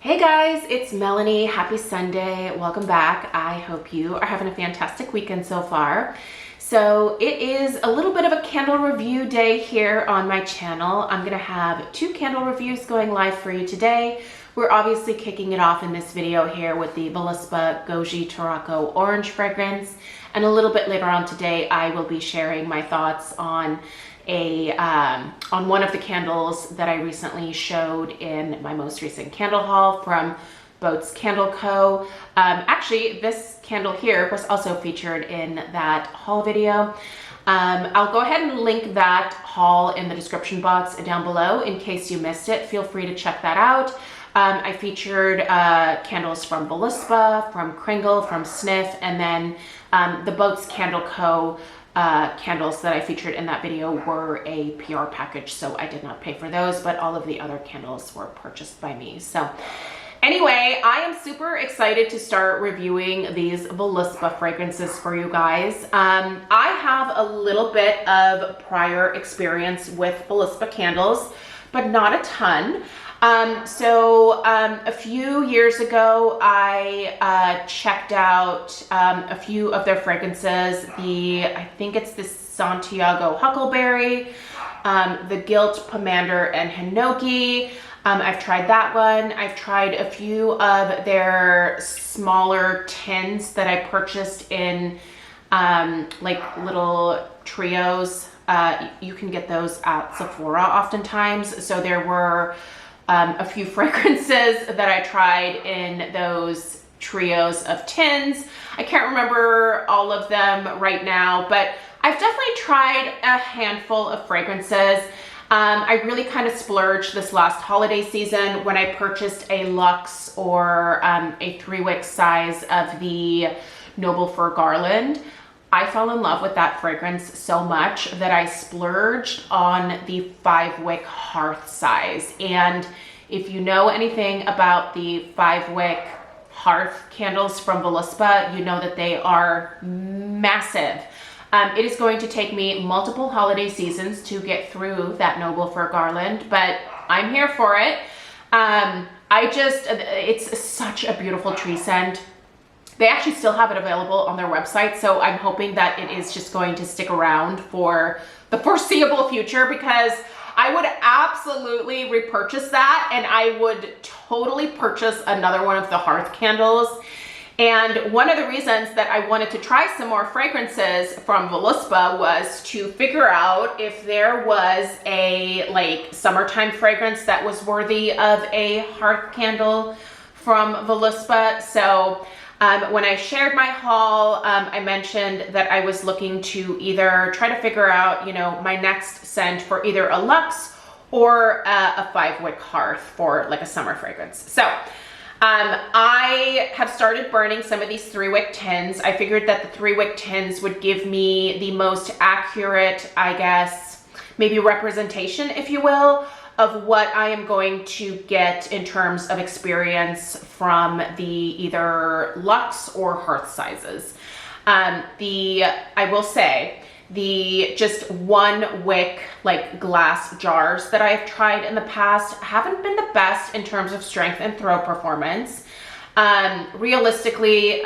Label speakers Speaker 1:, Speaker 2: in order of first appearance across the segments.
Speaker 1: Hey guys, it's Melanie. Happy Sunday. Welcome back. I hope you are having a fantastic weekend so far. So it is a little bit of a candle review day here on my channel. I'm going to have 2 candle reviews going live for you today. We're obviously kicking it off in this video here with the Voluspa Goji Tarocco orange fragrance. And a little bit later on today, I will be sharing my thoughts on one of the candles that I recently showed in my most recent candle haul from Boats Candle Co. Actually, this candle here was also featured in that haul video. I'll go ahead and link that haul in the description box down below in case you missed it. Feel free to check that out. I featured candles from Voluspa, from Kringle, from Sniff, and then the Boats Candle Co. Candles that I featured in that video were a PR package, so I did not pay for those, but all of the other candles were purchased by me. So anyway, I am super excited to start reviewing these Voluspa fragrances for you guys. I have a little bit of prior experience with Voluspa candles, but not a ton. A few years ago, I checked out a few of their fragrances. I think it's the Santiago Huckleberry, the Gilt Pomander and Hinoki. I've tried that one. I've tried a few of their smaller tins that I purchased in like little trios. You can get those at Sephora oftentimes. So there were a few fragrances that I tried in those trios of tins. I can't remember all of them right now, but I've definitely tried a handful of fragrances. I really kind of splurged this last holiday season when I purchased a luxe or a 3-wick size of the Noble Fur Garland. I fell in love with that fragrance so much that I splurged on the 5-wick hearth size. And if you know anything about the 5-wick hearth candles from Voluspa, you know that they are massive. It is going to take me multiple holiday seasons to get through that Noble Fur Garland, but I'm here for it. It's such a beautiful tree scent. They actually still have it available on their website, so I'm hoping that it is just going to stick around for the foreseeable future, because I would absolutely repurchase that, and I would totally purchase another one of the hearth candles. And one of the reasons that I wanted to try some more fragrances from Voluspa was to figure out if there was a summertime fragrance that was worthy of a hearth candle from Voluspa. So when I shared my haul, I mentioned that I was looking to either try to figure out, my next scent for either a luxe or a 5-wick hearth for like a summer fragrance. So I have started burning some of these 3-wick tins. I figured that the 3-wick tins would give me the most accurate, I guess, maybe representation, if you will, of what I am going to get in terms of experience from the either luxe or hearth sizes. I will say, the just 1-wick glass jars that I've tried in the past haven't been the best in terms of strength and throw performance. Realistically,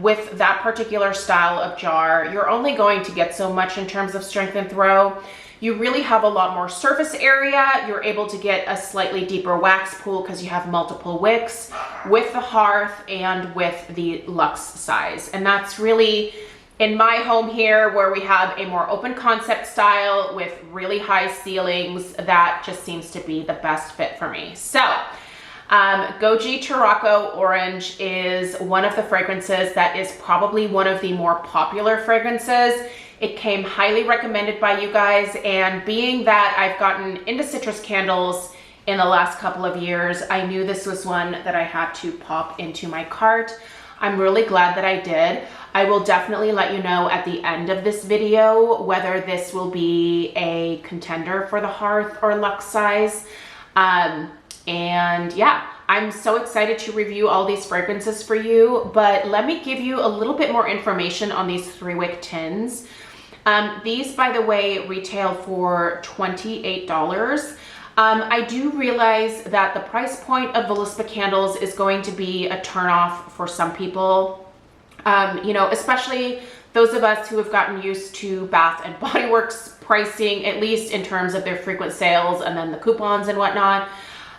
Speaker 1: with that particular style of jar, you're only going to get so much in terms of strength and throw. You really have a lot more surface area. You're able to get a slightly deeper wax pool because you have multiple wicks with the hearth and with the luxe size. And that's really, in my home here, where we have a more open concept style with really high ceilings, that just seems to be the best fit for me. So Goji Tarocco Orange is one of the fragrances that is probably one of the more popular fragrances. It came highly recommended by you guys, and being that I've gotten into citrus candles in the last couple of years, I knew this was one that I had to pop into my cart. I'm really glad that I did. I will definitely let you know at the end of this video whether this will be a contender for the hearth or luxe size. And yeah, I'm so excited to review all these fragrances for you, but let me give you a little bit more information on these 3-wick tins. These, by the way, retail for $28. I do realize that the price point of Voluspa candles is going to be a turnoff for some people. You know, especially those of us who have gotten used to Bath and Body Works pricing, at least in terms of their frequent sales and then the coupons and whatnot.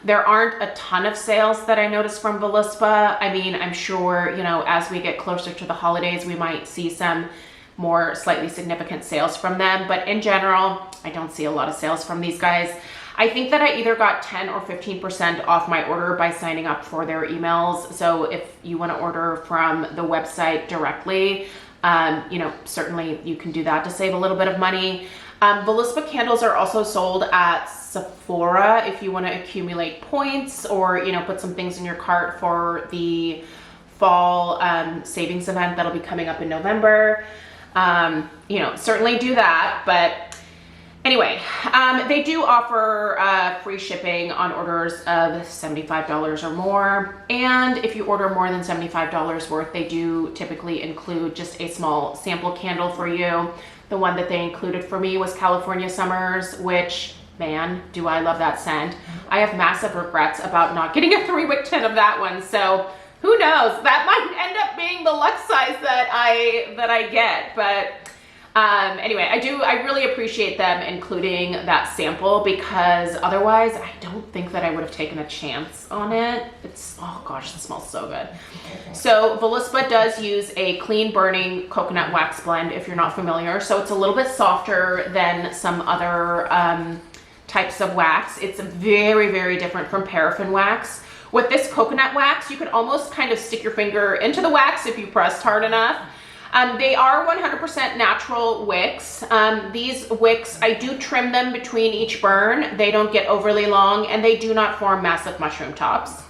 Speaker 1: There aren't a ton of sales that I noticed from Voluspa. I mean, I'm sure, you know, as we get closer to the holidays, we might see some more slightly significant sales from them. But in general, I don't see a lot of sales from these guys. I think that I either got 10 or 15% off my order by signing up for their emails. So if you want to order from the website directly, you know, certainly you can do that to save a little bit of money. Voluspa candles are also sold at Sephora if you want to accumulate points or, you know, put some things in your cart for the fall savings event that'll be coming up in November. You know, certainly do that. But anyway, they do offer free shipping on orders of $75 or more. And if you order more than $75 worth, they do typically include just a small sample candle for you. The one that they included for me was California Summers, which, man, do I love that scent. I have massive regrets about not getting a 3-wick tin of that one. So who knows? That might end up being the luxe size that I get. But anyway, I really appreciate them including that sample, because otherwise I don't think that I would have taken a chance on it. It's, oh gosh, it smells so good. So Voluspa does use a clean burning coconut wax blend, if you're not familiar. So it's a little bit softer than some other types of wax. It's very, very different from paraffin wax. With this coconut wax, you could almost kind of stick your finger into the wax if you pressed hard enough. They are 100% natural wicks. These wicks, I do trim them between each burn. They don't get overly long, and they do not form massive mushroom tops.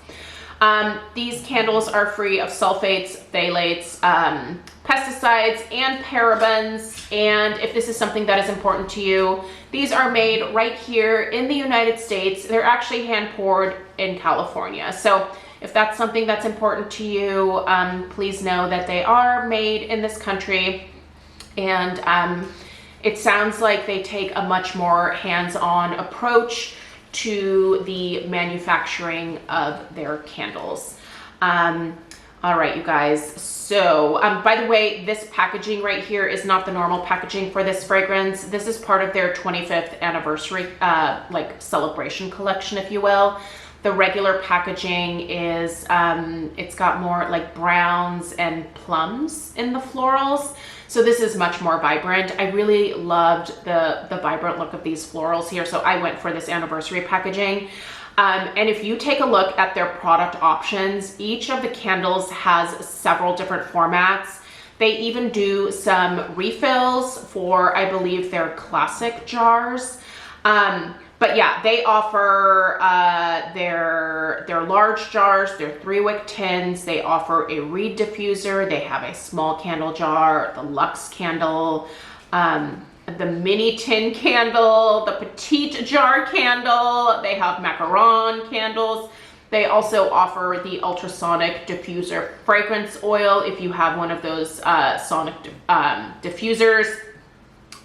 Speaker 1: These candles are free of sulfates, phthalates, pesticides, and parabens. And if this is something that is important to you, these are made right here in the United States. They're actually hand poured in California. So if that's something that's important to you, please know that they are made in this country. And it sounds like they take a much more hands-on approach to the manufacturing of their candles. All right, you guys. So, by the way, this packaging right here is not the normal packaging for this fragrance. This is part of their 25th anniversary, like celebration collection, if you will. The regular packaging is, it's got more like browns and plums in the florals. So this is much more vibrant. I really loved the vibrant look of these florals here. So I went for this anniversary packaging. And if you take a look at their product options, each of the candles has several different formats. They even do some refills for, I believe, their classic jars. But yeah, they offer their large jars, their 3-wick tins. They offer a reed diffuser. They have a small candle jar, the luxe candle, the mini tin candle, the petite jar candle. They have macaron candles. They also offer the ultrasonic diffuser fragrance oil if you have one of those sonic diffusers.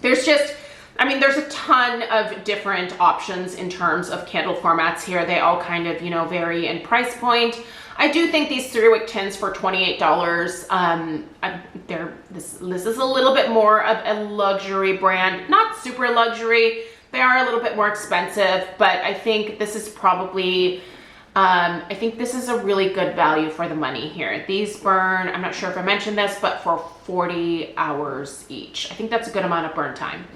Speaker 1: There's just, I mean, there's a ton of different options in terms of candle formats here. They all kind of, you know, vary in price point. I do think these 3-wick tins for $28, this is a little bit more of a luxury brand, not super luxury. They are a little bit more expensive, but I think this is probably, I think this is a really good value for the money here. These burn, I'm not sure if I mentioned this, but for 40 hours each. I think that's a good amount of burn time.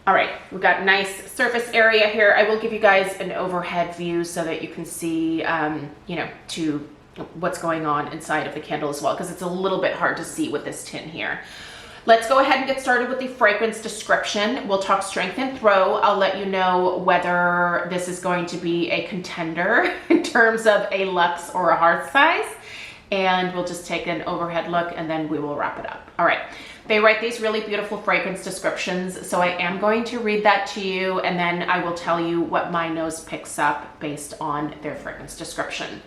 Speaker 1: All right, we've got nice surface area here. I will give you guys an overhead view so that you can see, you know, to what's going on inside of the candle as well, because it's a little bit hard to see with this tin here. Let's go ahead and get started with the fragrance description. We'll talk strength and throw. I'll let you know whether this is going to be a contender in terms of a luxe or a hearth size. And we'll just take an overhead look and then we will wrap it up. All right. They write these really beautiful fragrance descriptions, so I am going to read that to you, and then I will tell you what my nose picks up based on their fragrance description.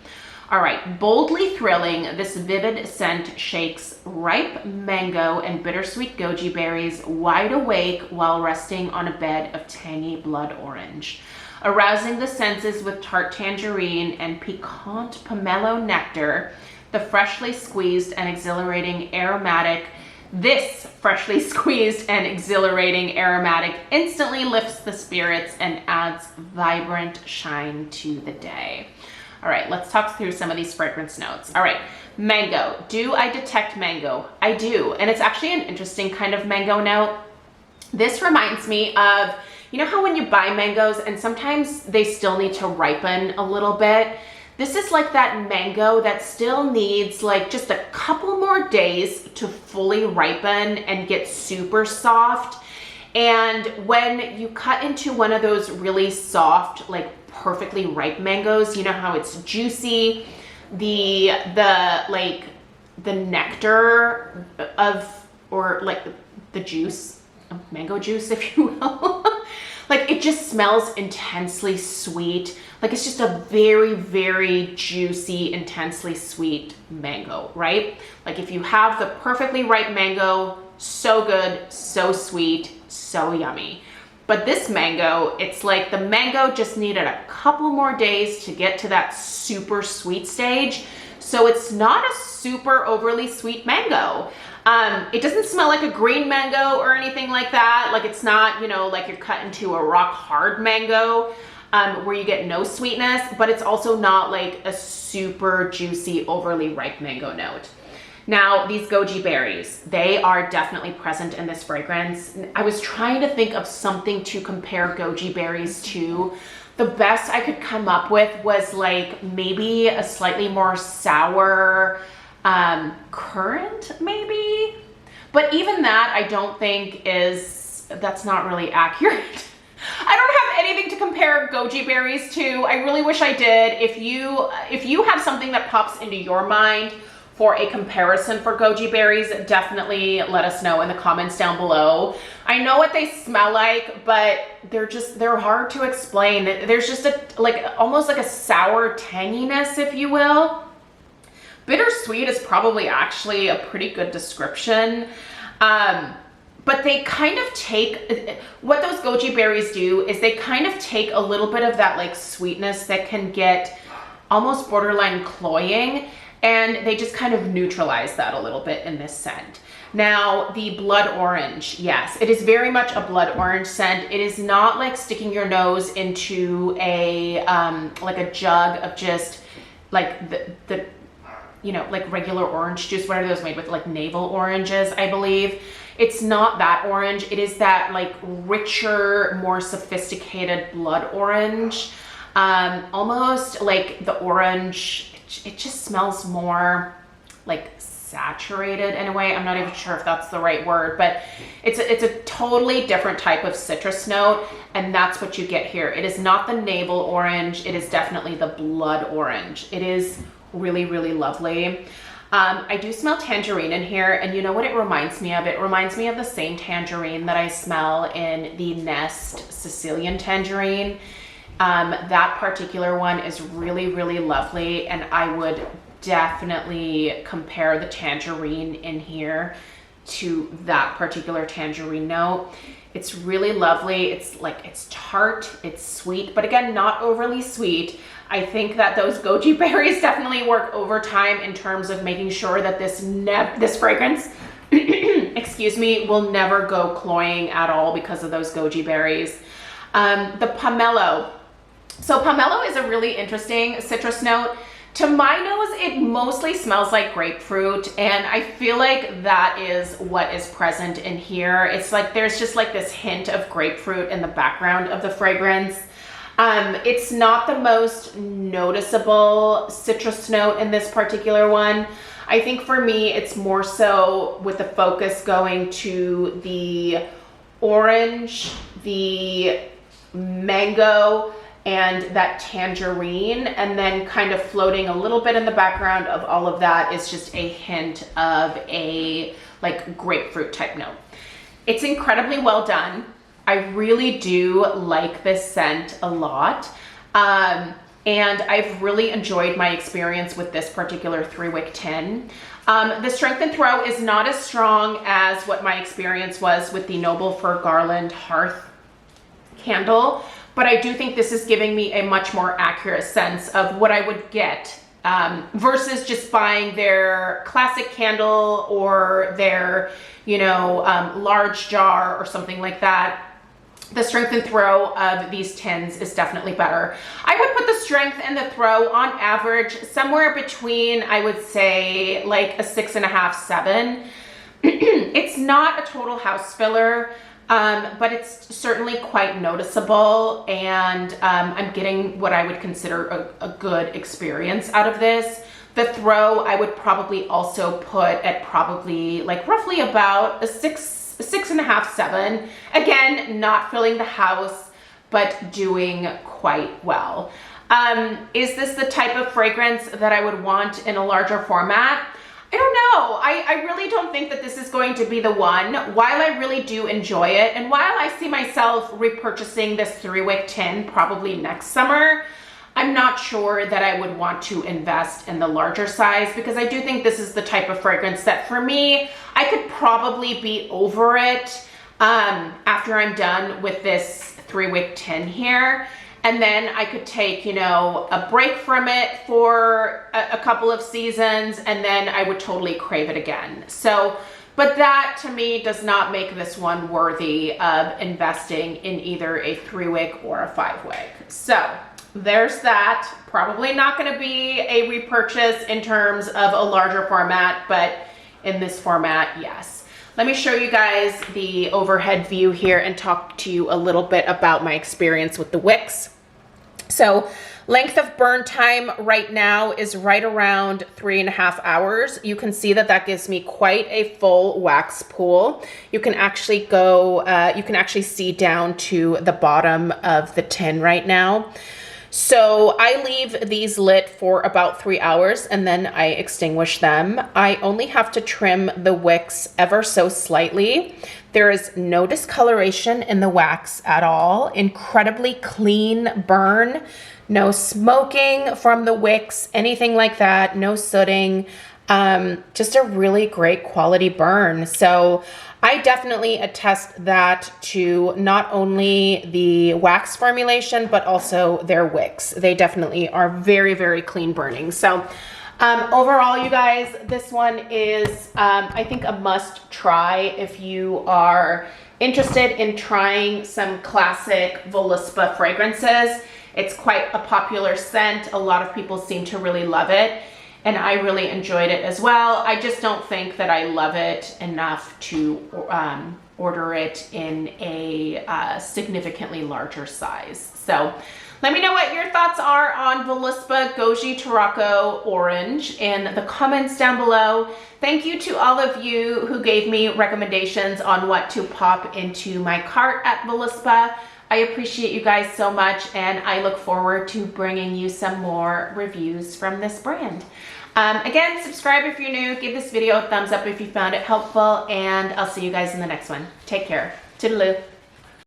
Speaker 1: All right, boldly thrilling, this vivid scent shakes ripe mango and bittersweet goji berries wide awake while resting on a bed of tangy blood orange. arousing the senses with tart tangerine and piquant pomelo nectar. The freshly squeezed and exhilarating aromatic This freshly squeezed and exhilarating aromatic instantly lifts the spirits and adds vibrant shine to the day. All right, let's talk through some of these fragrance notes. All right, mango. Do I detect mango? I do, and it's actually an interesting kind of mango note. This reminds me of, you know how when you buy mangoes and sometimes they still need to ripen a little bit? This is like that mango that still needs like just a couple more days to fully ripen and get super soft. And when you cut into one of those really soft, like perfectly ripe mangoes, you know how it's juicy, the nectar of, or like the juice of mango juice, if you will. Like it just smells intensely sweet. Like it's just a very, very juicy, intensely sweet mango, right? Like if you have the perfectly ripe mango, so good, so sweet, so yummy. But this mango, it's like the mango just needed a couple more days to get to that super sweet stage. So it's not a super overly sweet mango. It doesn't smell like a green mango or anything like that. Like it's not, you know, like you're cut into a rock hard mango where you get no sweetness, but it's also not like a super juicy, overly ripe mango note. Now, these goji berries, they are definitely present in this fragrance. I was trying to think of something to compare goji berries to. The best I could come up with was like maybe a slightly more sour currant maybe, but even that I don't think that's not really accurate. I don't have anything to compare goji berries to. I really wish I did. If you have something that pops into your mind for a comparison for goji berries, definitely let us know in the comments down below. I know what they smell like, but they're hard to explain. There's just almost like a sour tanginess, if you will. Bittersweet is probably actually a pretty good description. But they kind of take, what those goji berries do is they kind of take a little bit of that like sweetness that can get almost borderline cloying, and they just kind of neutralize that a little bit in this scent. Now, the blood orange, yes, it is very much a blood orange scent. It is not like sticking your nose into a like a jug of just like the you know, like regular orange juice. What are those made with? Like navel oranges, I believe. It's not that orange. It is that like richer, more sophisticated blood orange. Almost like the orange, it just smells more like saturated in a way. I'm not even sure if that's the right word, but it's a totally different type of citrus note, and that's what you get here. It is not the navel orange. It is definitely the blood orange. It is really, really lovely. I do smell tangerine in here, and you know what it reminds me of? It reminds me of the same tangerine that I smell in the Nest Sicilian tangerine. That particular one is really, really lovely, and I would definitely compare the tangerine in here to that particular tangerine note. It's really lovely. It's tart, it's sweet, but again, not overly sweet. I think that those goji berries definitely work overtime in terms of making sure that this fragrance, excuse me, will never go cloying at all because of those goji berries. The pomelo. So pomelo is a really interesting citrus note. To my nose, it mostly smells like grapefruit, and I feel like that is what is present in here. It's like there's just like this hint of grapefruit in the background of the fragrance. It's not the most noticeable citrus note in this particular one. I think for me, it's more so with the focus going to the orange, the mango, and that tangerine, and then kind of floating a little bit in the background of all of that is just a hint of a like grapefruit type note. It's incredibly well done. I really do like this scent a lot. And I've really enjoyed my experience with this particular 3-wick tin. The strength and throw is not as strong as what my experience was with the Noble Fir Garland Hearth candle, but I do think this is giving me a much more accurate sense of what I would get versus just buying their classic candle or their, you know, large jar or something like that. The strength and throw of these tins is definitely better. I would put the strength and the throw on average somewhere between, I would say, like a 6.5, 7. It's not a total house filler, but it's certainly quite noticeable, and I'm getting what I would consider a good experience out of this. The throw I would probably also put at probably like roughly about a 6.5, 7. Again, not filling the house, but doing quite well. Is this the type of fragrance that I would want in a larger format? I don't know. I really don't think that this is going to be the one. While I really do enjoy it, and while I see myself repurchasing this 3-wick tin probably next summer, I'm not sure that I would want to invest in the larger size, because I do think this is the type of fragrance that for me, I could probably be over it after I'm done with this 3-wick tin here. And then I could take, you know, a break from it for a couple of seasons, and then I would totally crave it again. So, but that to me does not make this one worthy of investing in either a 3-wick or a 5-wick. So there's that. Probably not going to be a repurchase in terms of a larger format, but in this format, yes. Let me show you guys the overhead view here and talk to you a little bit about my experience with the wicks. So length of burn time right now is right around 3.5 hours. You can see that that gives me quite a full wax pool. You can actually go, you can actually see down to the bottom of the tin right now. So I leave these lit for about 3 hours and then I extinguish them. I only have to trim the wicks ever so slightly. There is no discoloration in the wax at all. Incredibly clean burn, no smoking from the wicks, anything like that, no sooting. Just a really great quality burn. So I definitely attest that to not only the wax formulation, but also their wicks. They definitely are very, very clean burning. So overall, you guys, this one is, I think, a must try if you are interested in trying some classic Voluspa fragrances. It's quite a popular scent. A lot of people seem to really love it, and I really enjoyed it as well. I just don't think that I love it enough to order it in a significantly larger size. So let me know what your thoughts are on Voluspa Goji Tarocco Orange in the comments down below. Thank you to all of you who gave me recommendations on what to pop into my cart at Voluspa. I appreciate you guys so much, and I look forward to bringing you some more reviews from this brand. Again, subscribe if you're new, give this video a thumbs up if you found it helpful, and I'll see you guys in the next one. Take care. Toodaloo.